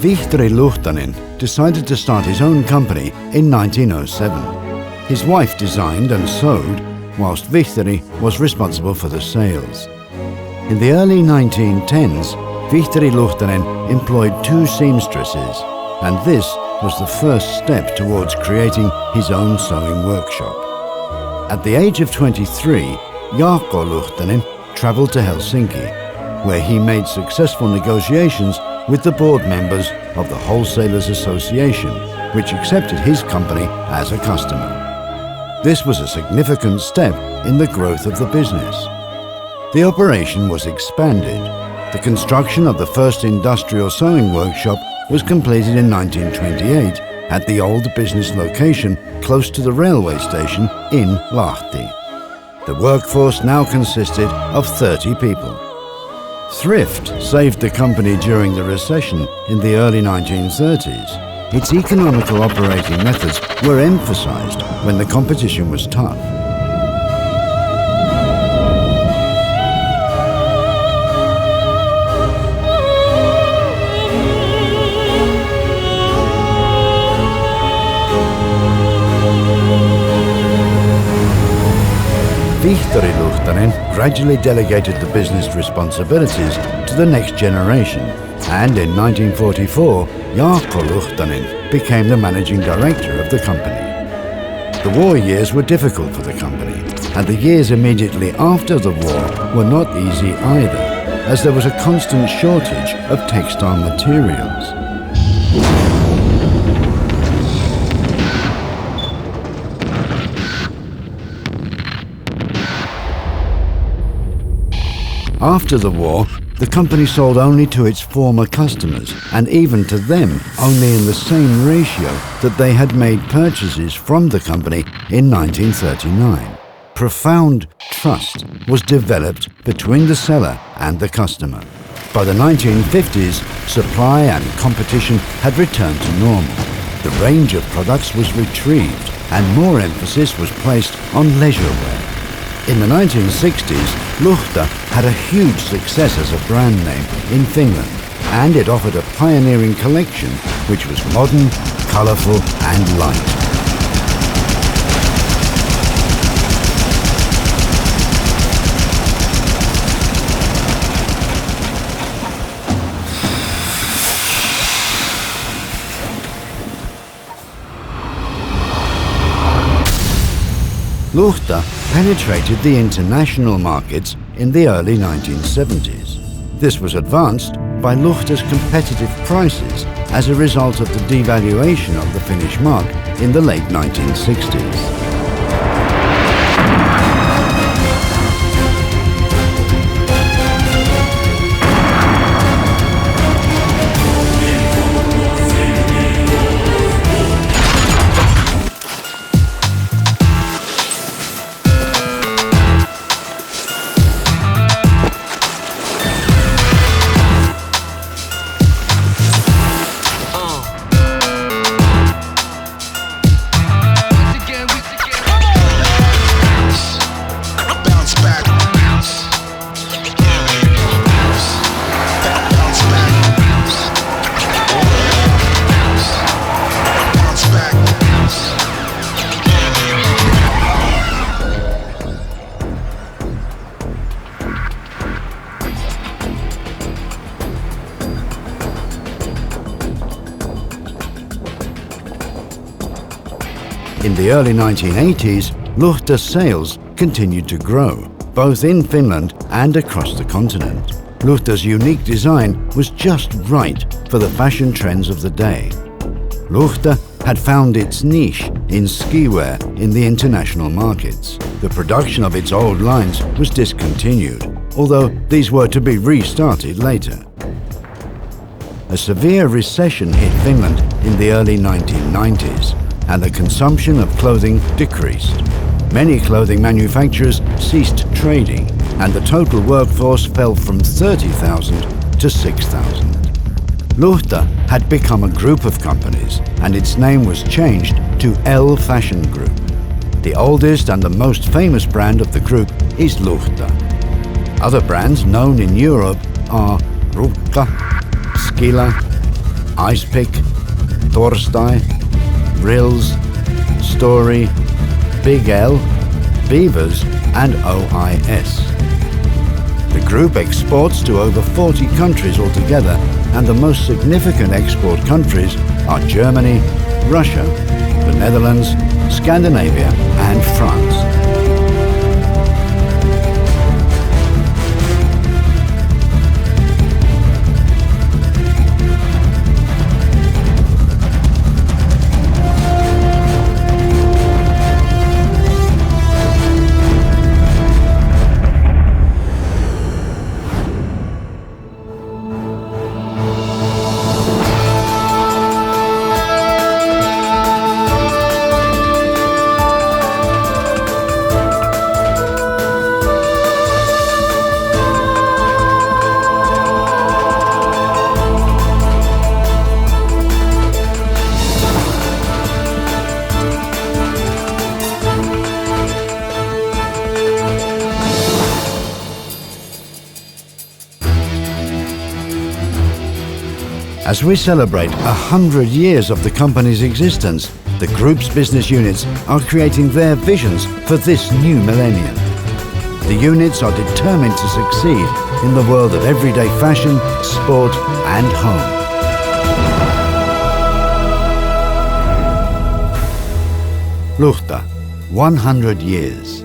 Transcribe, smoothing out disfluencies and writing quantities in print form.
Vihtori Luhtanen decided to start his own company in 1907. His wife designed and sewed, whilst Vihtori was responsible for the sales. In the early 1910s, Vihtori Luhtanen employed 2 seamstresses, and this was the first step towards creating his own sewing workshop. At the age of 23, Jaakko Luhtanen travelled to Helsinki, where he made successful negotiations with the board members of the Wholesalers Association, which accepted his company as a customer. This was a significant step in the growth of the business. The operation was expanded. The construction of the first industrial sewing workshop was completed in 1928 at the old business location close to the railway station in Lahti. The workforce now consisted of 30 people. Thrift saved the company during the recession in the early 1930s. Its economical operating methods were emphasized when the competition was tough. Vihtori Luhtanen gradually delegated the business responsibilities to the next generation, and in 1944, Jaakko Luhtanen became the managing director of the company. The war years were difficult for the company, and the years immediately after the war were not easy either, as there was a constant shortage of textile materials. After the war, the company sold only to its former customers, and even to them only in the same ratio that they had made purchases from the company in 1939. Profound trust was developed between the seller and the customer. By the 1950s, supply and competition had returned to normal. The range of products was retrieved, and more emphasis was placed on leisure wear. In the 1960s, Luhta had a huge success as a brand name in Finland, and it offered a pioneering collection which was modern, colourful and light. Luhta penetrated the international markets in the early 1970s. This was advanced by Luhta's competitive prices as a result of the devaluation of the Finnish mark in the late 1960s. In the early 1980s, Luhta's sales continued to grow, both in Finland and across the continent. Luhta's unique design was just right for the fashion trends of the day. Luhta had found its niche in skiwear in the international markets. The production of its old lines was discontinued, although these were to be restarted later. A severe recession hit Finland in the early 1990s, and the consumption of clothing decreased. Many clothing manufacturers ceased trading, and the total workforce fell from 30,000 to 6,000. Luhta had become a group of companies, and its name was changed to L Fashion Group. The oldest and the most famous brand of the group is Luhta. Other brands known in Europe are Ruukka, Skila, Ice Pick, Torstai, Rills, Story, Big L, Beavers and OIS. The group exports to over 40 countries altogether, and the most significant export countries are Germany, Russia, the Netherlands, Scandinavia and France. As we celebrate 100 years of the company's existence, the group's business units are creating their visions for this new millennium. The units are determined to succeed in the world of everyday fashion, sport and home. Luhta, 100 years.